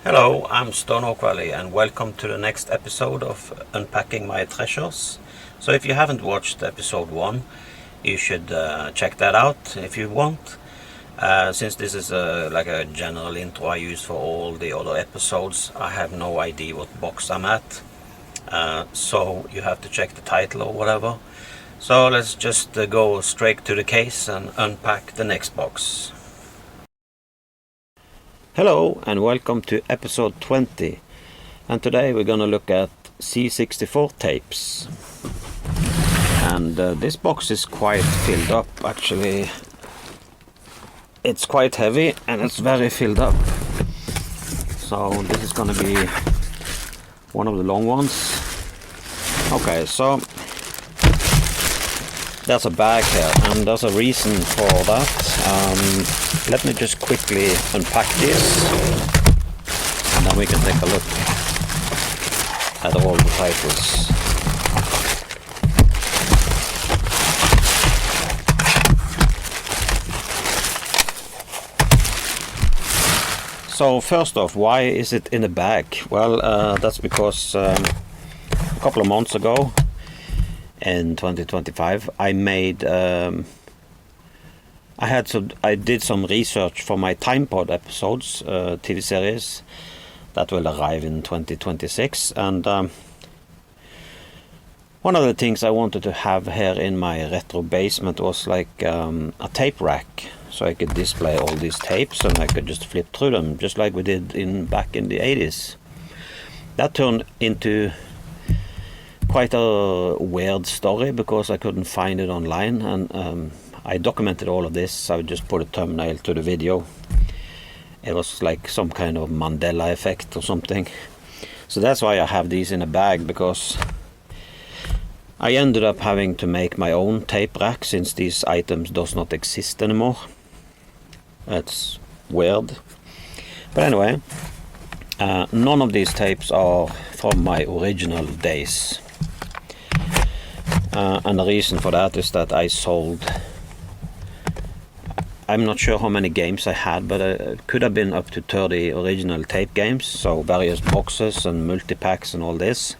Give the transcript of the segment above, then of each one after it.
Hello, I'm Stone Valley and welcome to the next episode of Unpacking My Treasures. So if you haven't watched episode 1, you should check that out if you want. Since this is like a general intro I use for all the other episodes, I have no idea what box I'm at. So you have to check the title or whatever. So let's just go straight to the case and unpack the next box. Hello and welcome to episode 20, and today we're gonna look at C64 tapes. And this box is quite filled up, actually. It's quite heavy and it's very filled up. So this is gonna be one of the long ones. Okay, so there's a bag here and there's a reason for that. Let me just quickly unpack this and then we can take a look at all the titles. So first off, why is it in a bag? Well, that's because a couple of months ago in 2025 I did some research for my TimePod episodes, TV series that will arrive in 2026, and one of the things I wanted to have here in my retro basement was like a tape rack, so I could display all these tapes and I could just flip through them, just like we did back in the 80s. That turned into quite a weird story because I couldn't find it online, and I documented all of this. I would just put a thumbnail to the video. It was like some kind of Mandela effect or something. So that's why I have these in a bag, because I ended up having to make my own tape rack since these items does not exist anymore. That's weird. But anyway, none of these tapes are from my original days. And the reason for that is that I sold, I'm not sure how many games I had, but it could have been up to 30 original tape games, so various boxes and multi-packs and all this.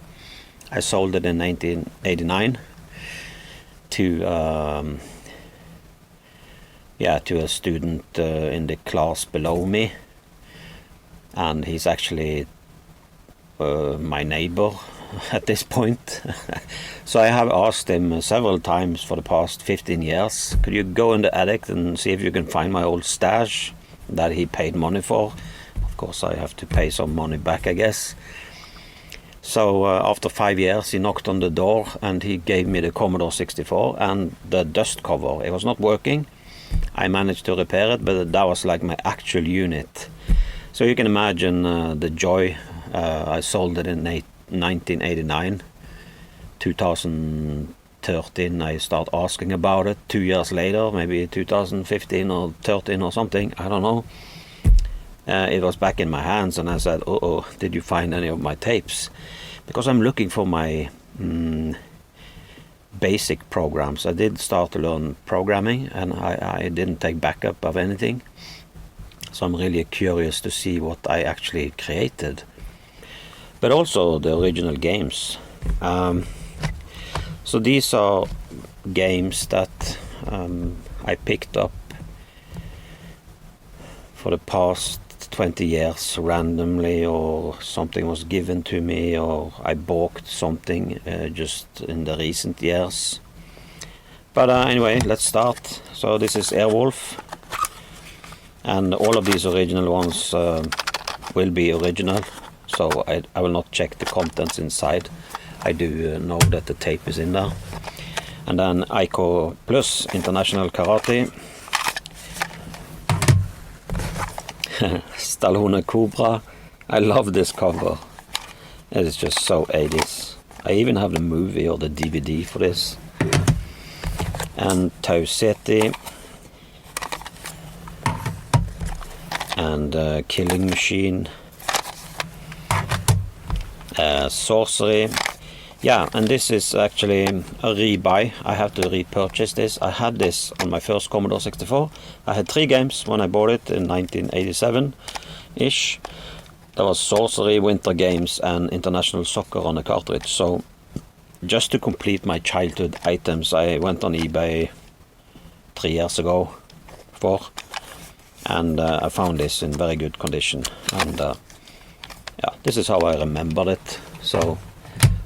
I sold it in 1989 to a student in the class below me, and he's actually my neighbor at this point. So I have asked him several times for the past 15 years, could you go in the attic and see if you can find my old stash that he paid money for. Of course I have to pay some money back, I guess. So after 5 years he knocked on the door and he gave me the Commodore 64 and the dust cover. It was not working. I managed to repair it, but that was like my actual unit. So you can imagine the joy. I sold it in 1989. 2013 I start asking about it. 2 years later, maybe 2015 or 13 or something, I don't know, it was back in my hands, and I said, oh, did you find any of my tapes? Because I'm looking for my basic programs. I did start to learn programming and I didn't take backup of anything, so I'm really curious to see what I actually created, but also the original games. So these are games that I picked up for the past 20 years randomly, or something was given to me, or I bought something just in the recent years. But anyway, let's start. So this is Airwolf, and all of these original ones will be original, so I will not check the contents inside. I do know that the tape is in there. And then Ico Plus International Karate, Stallone Cobra. I love this cover. It is just so 80s. I even have the movie or the DVD for this. And Tau Ceti and Killing Machine, Sorcery. Yeah, and this is actually a rebuy. I have to repurchase this. I had this on my first Commodore 64. I had 3 games when I bought it in 1987-ish. there was Sorcery, Winter Games, and International Soccer on the cartridge. So just to complete my childhood items, I went on eBay 3 years ago, 4, and I found this in very good condition. And yeah, this is how I remembered it. So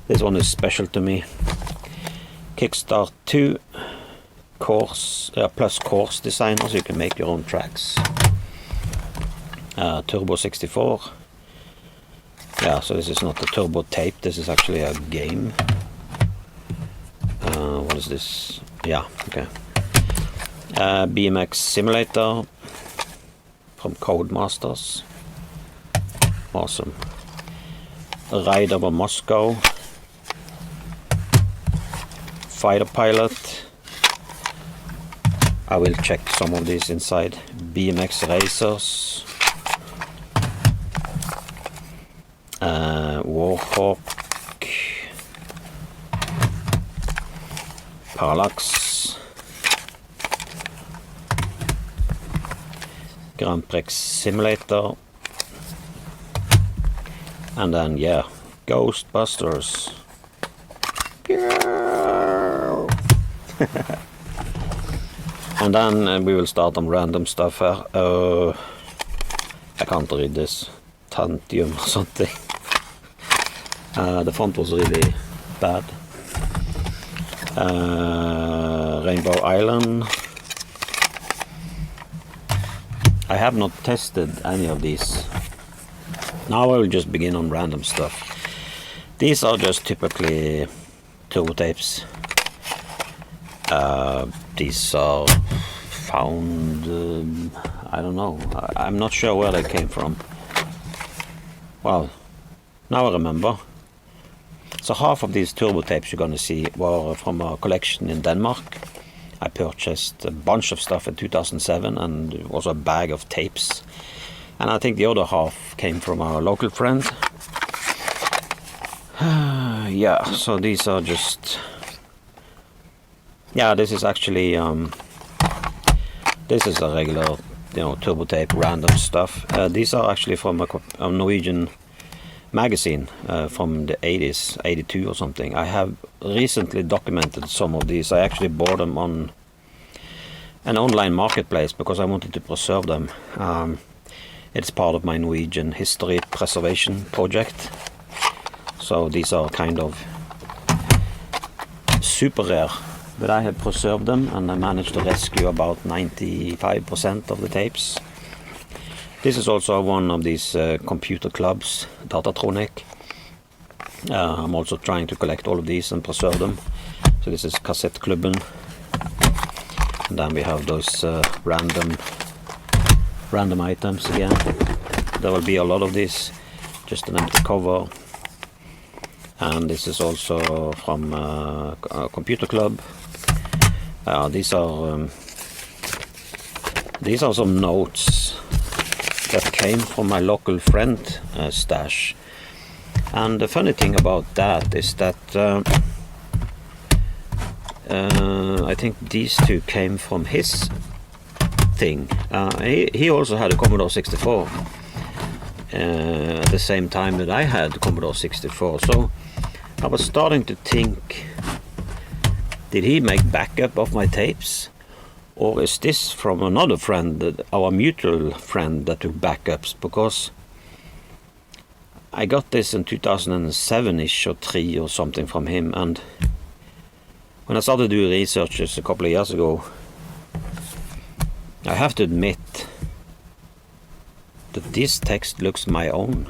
this one is special to me. Kickstart 2 course plus course designer, so you can make your own tracks. Turbo 64. Yeah, so this is not a turbo tape, this is actually a game. What is this? Yeah, okay. BMX Simulator from Codemasters. Awesome. Ride over Moscow. Fighter Pilot. I will check some of these inside. BMX Racers. Warhawk. Parallax. Grand Prix Simulator. And then, yeah, Ghostbusters. And then we will start on random stuff here. I can't read this. Tantium or something. The font was really bad. Rainbow Island. I have not tested any of these. Now I will just begin on random stuff. These are just typically turbo tapes. These are found, I don't know, I'm not sure where they came from. Well, now I remember. So half of these turbo tapes you're gonna see were from a collection in Denmark. I purchased a bunch of stuff in 2007 and it was a bag of tapes. And I think the other half came from our local friend. Yeah, so these are just... Yeah, this is actually... this is a regular, you know, turbo tape, random stuff. These are actually from a Norwegian magazine from the 80s, 82 or something. I have recently documented some of these. I actually bought them on an online marketplace because I wanted to preserve them. It's part of my Norwegian history preservation project. So these are kind of super rare, but I have preserved them and I managed to rescue about 95% of the tapes. This is also one of these computer clubs, Datatronic. I'm also trying to collect all of these and preserve them. So this is Kassettklubben. And then we have those random items again. There will be a lot of these, just an empty cover. And this is also from a computer club. These are some notes that came from my local friend stash. And the funny thing about that is that I think these two came from his thing. He also had a Commodore 64 at the same time that I had Commodore 64. So I was starting to think, did he make backup of my tapes? Or is this from another friend, our mutual friend, that took backups? Because I got this in 2007-ish or 3 or something from him, and when I started doing researches a couple of years ago, I have to admit that this text looks my own.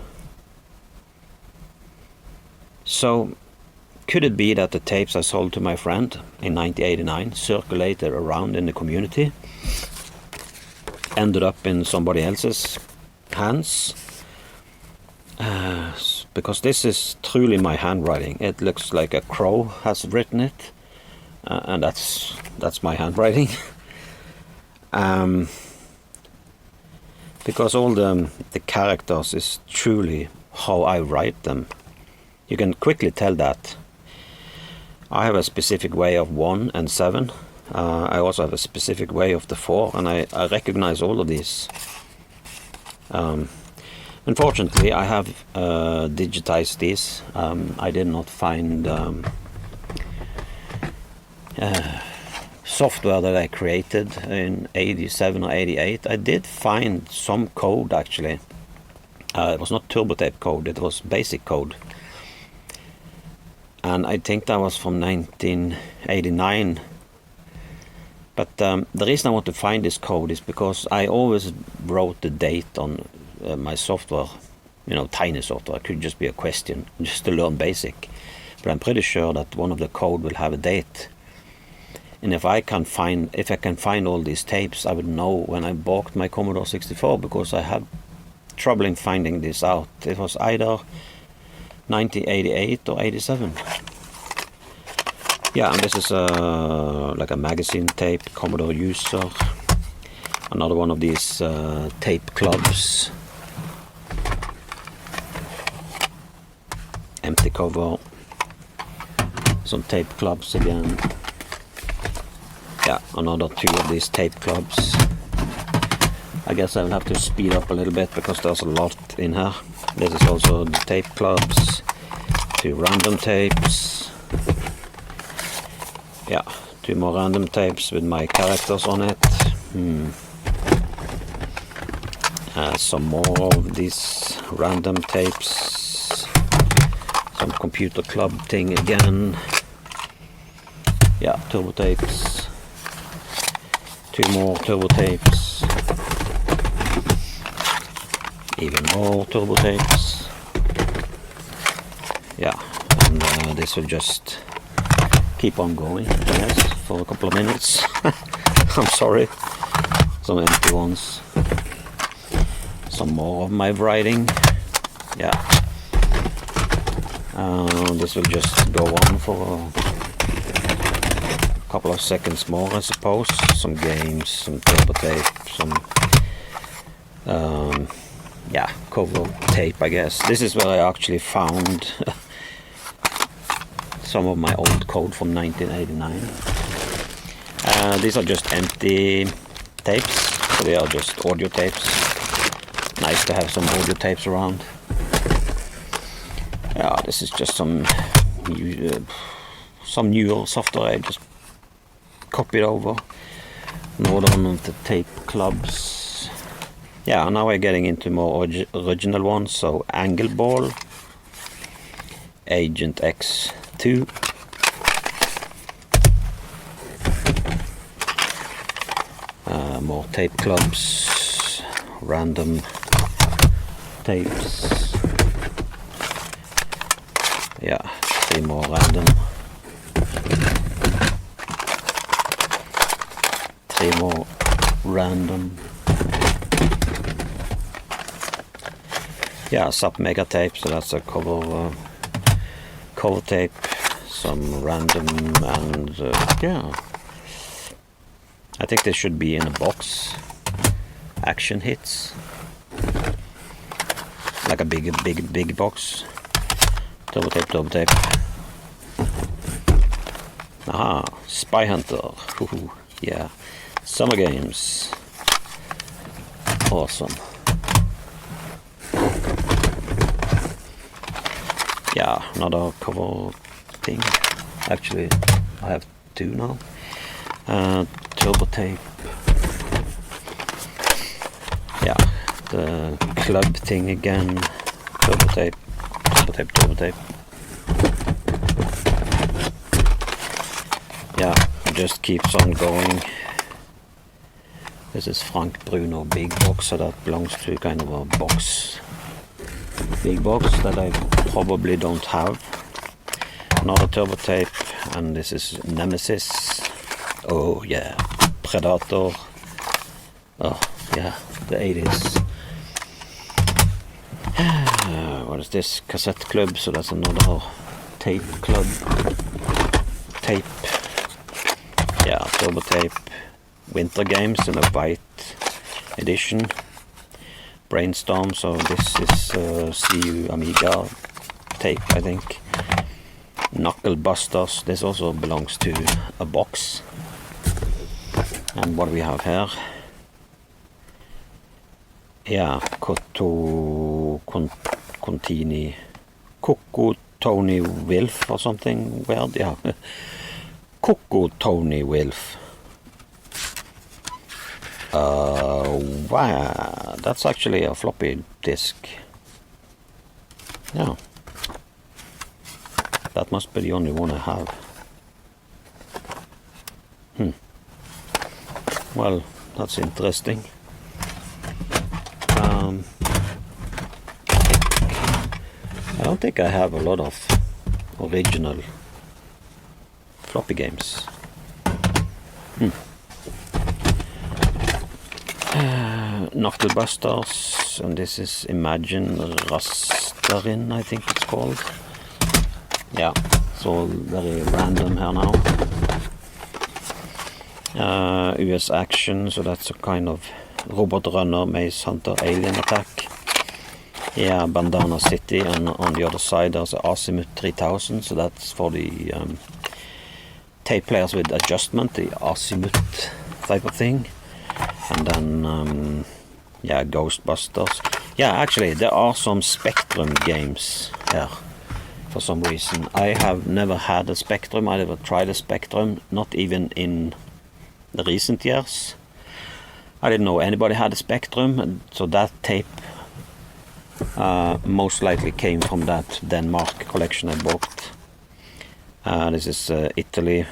So could it be that the tapes I sold to my friend in 1989 circulated around in the community, ended up in somebody else's hands? Because this is truly my handwriting. It looks like a crow has written it, and that's my handwriting. Because all the characters is truly how I write them. You can quickly tell that. I have a specific way of 1 and 7. I also have a specific way of the 4, and I recognize all of these. Now Unfortunately, I have digitized these. I did not find software that I created in 87 or 88. I did find some code actually. It was not turbo tape code, it was basic code. And I think that was from 1989. But the reason I want to find this code is because I always wrote the date on my software, you know, tiny software. It could just be a question, just to learn basic. But I'm pretty sure that one of the code will have a date. And if I can find all these tapes, I would know when I bought my Commodore 64, because I had trouble in finding this out. It was either 1988 or 87. Yeah, and this is like a magazine tape, Commodore user. Another one of these tape clubs. Empty cover. Some tape clubs again. Yeah, another 2 of these tape clubs. I guess I'll have to speed up a little bit because there's a lot in here. This is also the tape clubs. 2 random tapes. Yeah, 2 more random tapes with my characters on it. Some more of these random tapes. Some computer club thing again. Yeah, turbo tapes. 2 more turbo tapes. Even more turbo tapes. Yeah, and this will just keep on going, I guess, for a couple of minutes. I'm sorry. Some empty ones. Some more of my writing. Yeah. This will just go on for a couple of seconds more, I suppose. Some games, some turbo tape, some yeah, cover tape, I guess. This is where I actually found some of my old code from 1989. These are just empty tapes, so they are just audio tapes. Nice to have some audio tapes around. Yeah, this is just some newer software I just copied over. Another one of the tape clubs. Yeah, now we're getting into more original ones. So Angle Ball, Agent X2, more tape clubs, random tapes. Yeah, 3 more random. 3 more random. Yeah, sub mega tape, so that's a cover tape. Some random, and yeah, I think they should be in a box. Action hits, like a big box. Turbo tape. Aha, Spy Hunter. Ooh, yeah, Summer Games. Awesome. Yeah, another cover thing. Actually, I have 2 now. Turbo tape. Yeah, the club thing again. Turbo tape. Yeah, it just keeps on going. This is Frank Bruno big box, so that belongs to kind of a box. Big box that I probably don't have. Another turbo tape, and this is Nemesis. Oh yeah, Predator. Oh yeah, the 80s. What is this? Cassette club, so that's another tape club. Tape. Yeah, turbo tape. Winter Games in a white edition. Brainstorm, so this is CU Amiga tape, I think. Knuckle Busters, this also belongs to a box. And what do we have here? Yeah, Koto Coco Contini, Coco Tony Wilf or something weird, yeah. Coco Tony Wilf. Wow, that's actually a floppy disk. Yeah. That must be the only one I have. Well, that's interesting. I don't think I have a lot of original floppy games. Knuckle Busters, and this is Imagine Rasterin, I think it's called. Yeah, it's all very random here now. US Action, so that's a kind of Robot Runner, Maze Hunter, Alien Attack. Yeah, Bandana City, and on the other side there's Azimuth 3000, so that's for the tape players with adjustment, the Azimuth type of thing. And then, yeah, Ghostbusters. Yeah, actually, there are some Spectrum games here, for some reason. I have never had a Spectrum, I never tried a Spectrum, not even in the recent years. I didn't know anybody had a Spectrum, so that tape most likely came from that Denmark collection I bought. This is Italy.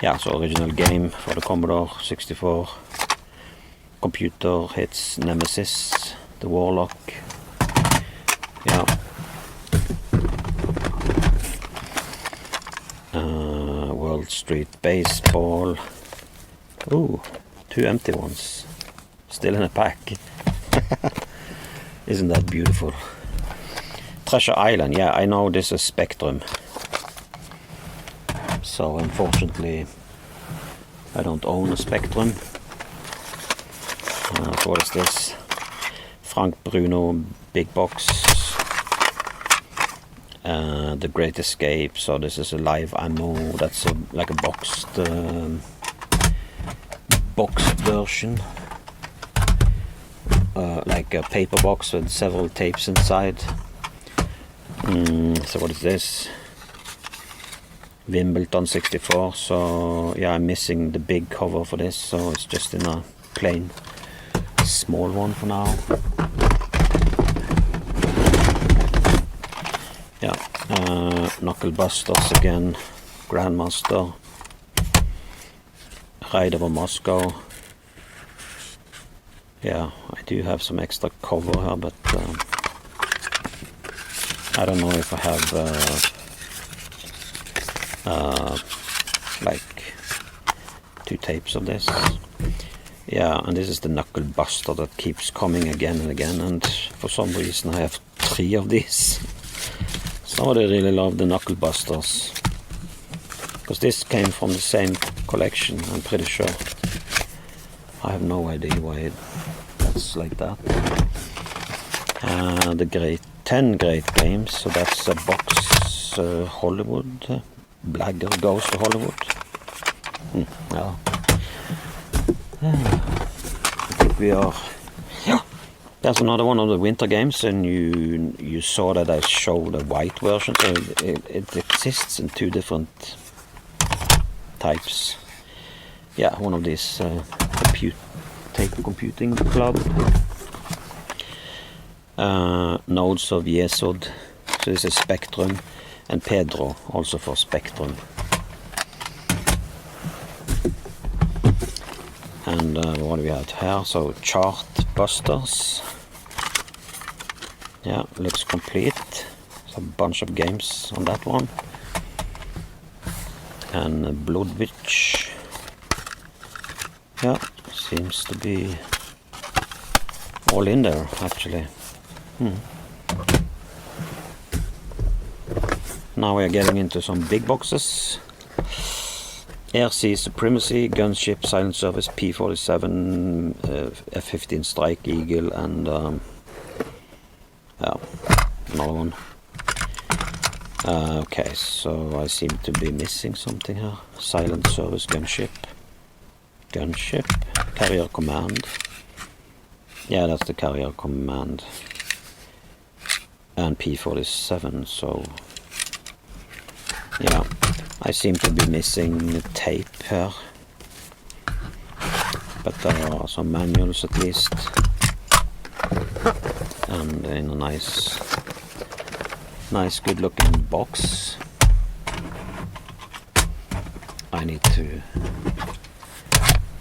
Yeah, so original game for the Commodore 64. Computer hits Nemesis, the Warlock. Yeah. World Street Baseball. Ooh, 2 empty ones. Still in a pack. Isn't that beautiful? Treasure Island, yeah, I know this is Spectrum. So unfortunately, I don't own a Spectrum. So what is this? Frank Bruno Big Box. The Great Escape. So this is a live ammo. That's like a boxed version. Like a paper box with several tapes inside. So what is this? Wimbledon 64. So yeah, I'm missing the big cover for this, so it's just in a plain small one for now. Yeah, Knuckle Busters again, Grandmaster, Raid over Moscow. Yeah, I do have some extra cover here, but I don't know if I have like 2 tapes of this. Yeah, and this is the Knuckle Buster that keeps coming again and again, and for some reason I have 3 of these. Somebody really love the Knuckle Busters, because this came from the same collection, I'm pretty sure. I have no idea why that's like that. The 10 great games, so that's a box. Hollywood, Blagger Goes to Hollywood. Yeah. I think we are. Yeah. There's another one of the winter games, and you saw that I showed a white version, so it exists in 2 different types. Yeah, one of these tape computing club. Nodes of Yesod, so this is Spectrum, and Pedro also for Spectrum. And what do we have here? So Chart Busters. Yeah, looks complete. It's a bunch of games on that one. And Blood Witch. Yeah, seems to be all in there actually. Now we are getting into some big boxes. Air Sea Supremacy, Gunship, Silent Service, P-47, F-15 Strike Eagle, and yeah, another one. Okay, so I seem to be missing something here. Silent Service, Gunship, Carrier Command. Yeah, that's the carrier command. And P47, so yeah, I seem to be missing a tape here, but there are some manuals at least, and in a nice good looking box. I need to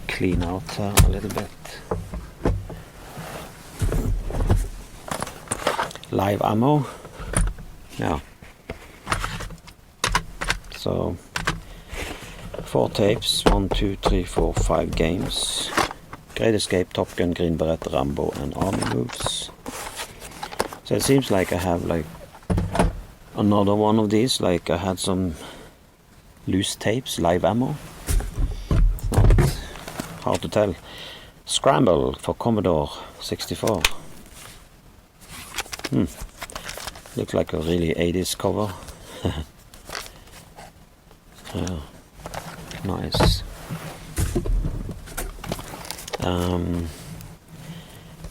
clean out here a little bit. Live ammo, yeah. So 4 tapes, 1, 2, 3, 4, 5 games. Great Escape, Top Gun, Green Beret, Rambo, and Army Moves. So it seems like I have like another one of these. Like I had some loose tapes, live ammo. It's not hard to tell. Scramble for Commodore 64. Looks like a really 80s cover. Yeah, nice.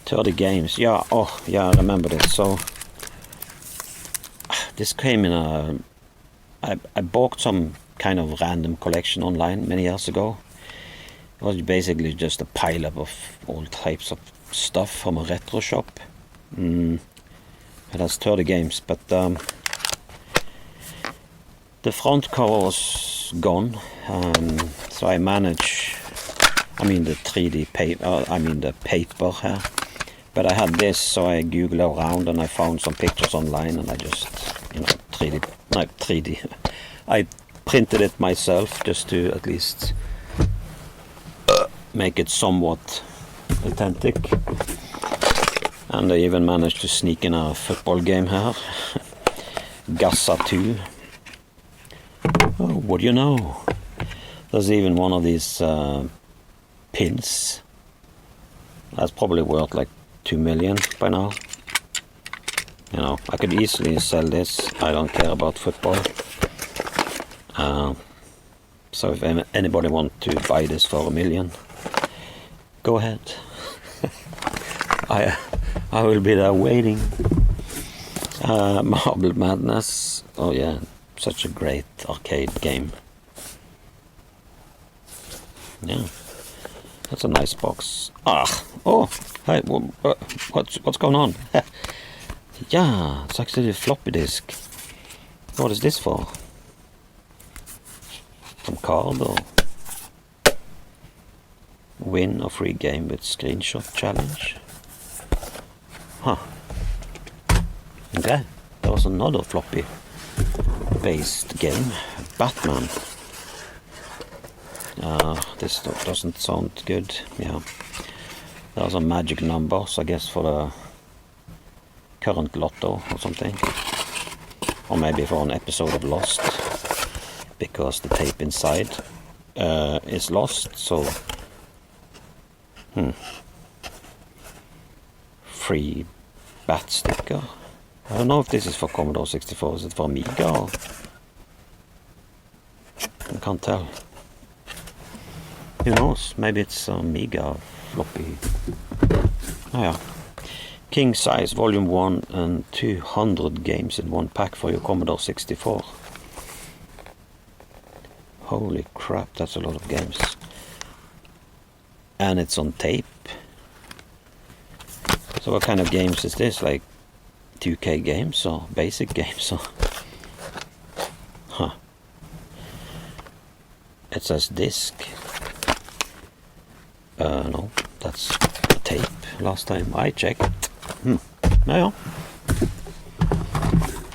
30 games. Yeah, oh yeah, I remember this. So this came in a... I bought some kind of random collection online many years ago. It was basically just a pile up of all types of stuff from a retro shop. It has 30 games, but the front cover was gone, so I managed, I mean the 3D paper, the paper here, but I had this, so I googled around and I found some pictures online, and I just, 3D, I printed it myself just to at least make it somewhat authentic. And I even managed to sneak in a football game here. Gassa 2. Oh, what do you know? There's even one of these pins. That's probably worth like 2 million by now. You know, I could easily sell this. I don't care about football. So if anybody wants to buy this for 1 million, go ahead. I will be there waiting. Marble Madness. Oh yeah, such a great arcade game. Yeah, that's a nice box. Oh, hey, what's going on? Yeah, it's actually a floppy disk. What is this for? Some card or win a free game with screenshot challenge? Huh. Okay, there was another floppy based game, Batman. This doesn't sound good. Yeah, there's a magic numbers, I guess, for the current lotto or something, or maybe for an episode of Lost, because the tape inside is lost. So free bat sticker. I don't know if this is for Commodore 64. Is it for Amiga? Or... I can't tell. Who knows? Maybe it's Amiga floppy. Oh yeah. King size, volume 1 and 200 games in one pack for your Commodore 64. Holy crap, that's a lot of games. And it's on tape. So what kind of games is this? Like 2K games or basic games? Or huh. It says disc. No, that's a tape. Last time I checked. Yeah.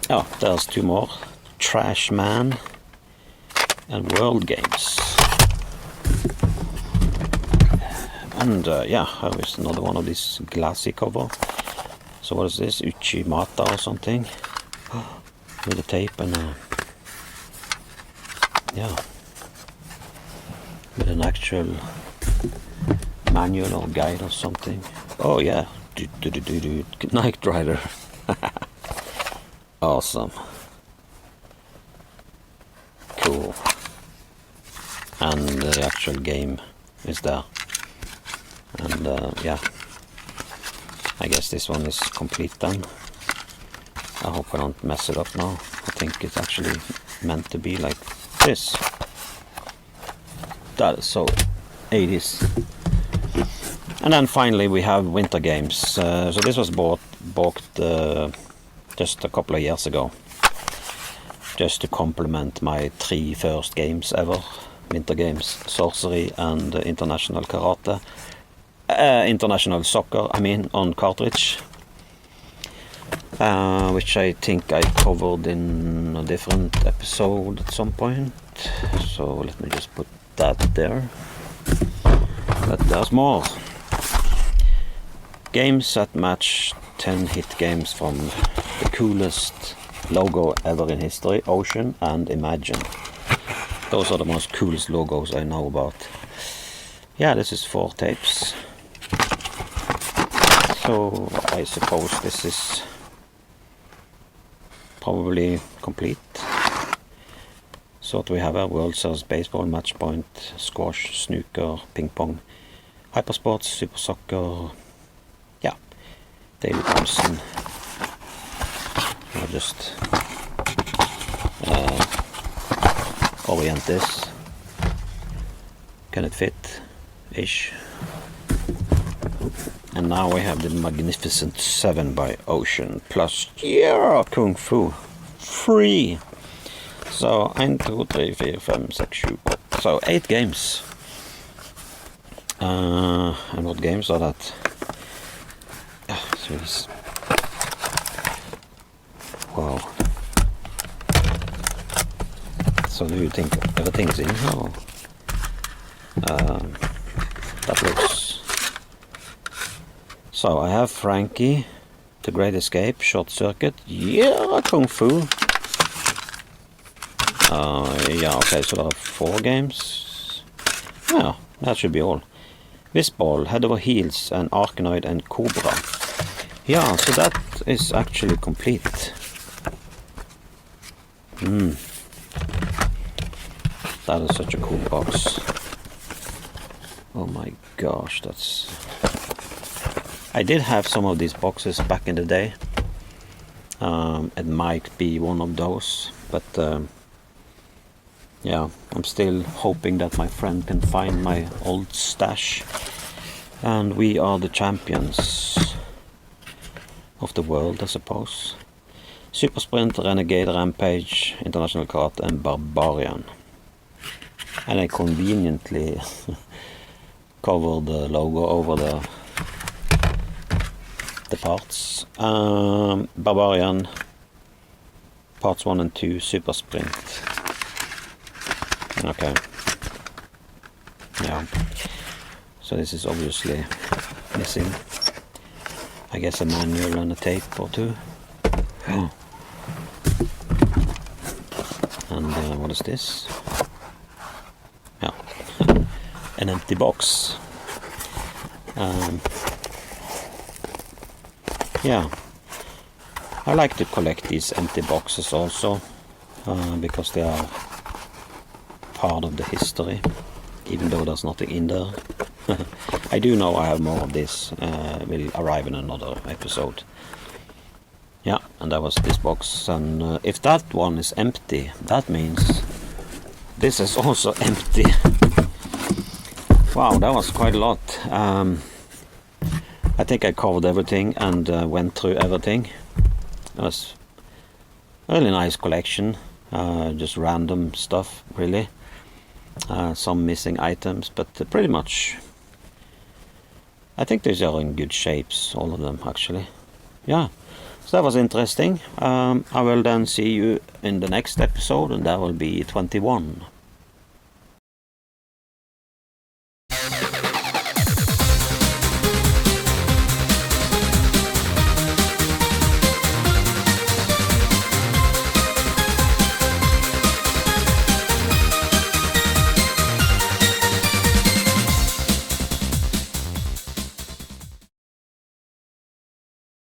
Oh, there's 2 more. Trash Man and World Games. And yeah, here is another one of these glassy cover. So what is this? Uchimata or something? With a tape and yeah, with an actual manual or guide or something. Oh yeah, Knight Rider. Awesome. Cool. And the actual game is there. And yeah, I guess this one is complete then. I hope I don't mess it up now. I think it's actually meant to be like this. That is so 80s. And then finally we have winter games. So this was bought just a couple of years ago, just to complement my 3 first games ever. Winter games, Sorcery and International Karate. International Soccer, I mean, on cartridge. Which I think I covered in a different episode at some point. So let me just put that there. But there's more. Games that match 10 hit games from the coolest logo ever in history, Ocean and Imagine. Those are the most coolest logos I know about. Yeah, this is 4 tapes. So I suppose this is probably complete. So what we have here: World Series Baseball, Match Point, Squash, Snooker, Ping Pong, Hypersports, Super Soccer, yeah, Daily Thompson. I'll just orient this. Can it fit? Ish. And now we have the Magnificent 7 by Ocean plus, yeah, Kung Fu. Free! So 1, 2, 3, 4, 5, 6, 7, 8. So 8 games. And what games are that? So this. Wow. So do you think everything's in here? Or? That looks. So I have Frankie, The Great Escape, Short Circuit, yeah, Kung Fu. Yeah, okay, so there are 4 games. Yeah, that should be all. Whistball, Head Over Heels, and Arkanoid and Cobra. Yeah, so that is actually complete. That is such a cool box. Oh my gosh, that's... I did have some of these boxes back in the day. It might be one of those, but yeah, I'm still hoping that my friend can find my old stash. And we are the champions of the world, I suppose. Super Sprint, Renegade, Rampage, International Karate, and Barbarian. And I conveniently covered the logo over the parts. Barbarian, parts 1 and 2, Super Sprint. Okay. Yeah. So this is obviously missing, I guess, a manual and a tape or 2. And what is this? Yeah. An empty box. Yeah, I like to collect these empty boxes also, because they are part of the history, even though there's nothing in there. I do know I have more of this, will arrive in another episode. Yeah, and that was this box, and if that one is empty, that means this is also empty. Wow, that was quite a lot. I think I covered everything and went through everything. It was a really nice collection, just random stuff, really. Some missing items, but pretty much I think these are in good shapes, all of them actually. Yeah, so that was interesting. I will then see you in the next episode, and that will be 21.